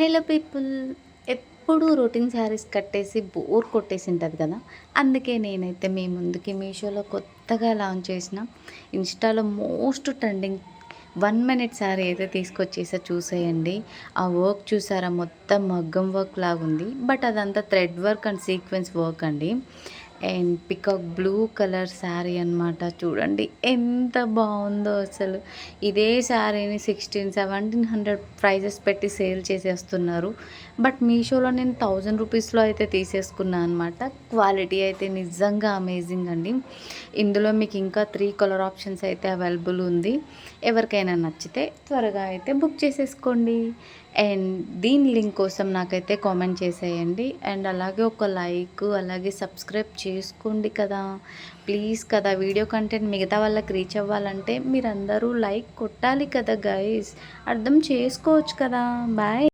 Hello people. ఎప్పుడు routine saris కట్టేసి bore కొట్టేసి ఉంటుంది కదా. అందుకే నేనైతే మీ ముందుకి మీషోలో కొత్తగా లాంచ్ చేసిన ఇన్స్టాలో మోస్ట్ ట్రెండింగ్ 1 మినిట్ శారీ అయితే తీసుకొచ్చేసా, చూసేయండి. ఆ వర్క్ చూసారా, మొత్తం మగ్గం వర్క్ లాగుంది. బట్ అదంతా thread work and sequence work అండి. And peacock blue colour sari అనమాట. చూడండి ఎంత బాగుందో అసలు. ఇదే శారీని 1600-1700 ప్రైజెస్ పెట్టి సేల్ చేసేస్తున్నారు. బట్ మీషోలో నేను 1000 రూపీస్లో అయితే తీసేసుకున్నాను అనమాట. క్వాలిటీ అయితే నిజంగా అమేజింగ్ అండి. ఇందులో మీకు ఇంకా 3 కలర్ ఆప్షన్స్ అయితే అవైలబుల్ ఉంది. ఎవరికైనా నచ్చితే త్వరగా అయితే బుక్ చేసేసుకోండి. అండ్ దీని లింక్ కోసం నాకైతే కామెంట్ చేసేయండి. అండ్ అలాగే ఒక లైక్, అలాగే సబ్స్క్రైబ్ చేసుకోండి కదా, ప్లీజ్ కదా. వీడియో కంటెంట్ మిగతా వాళ్ళకి రీచ్ అవ్వాలంటే మీరందరూ లైక్ కొట్టాలి కదా గైస్, అర్థం చేసుకోవచ్చు కదా. బాయ్.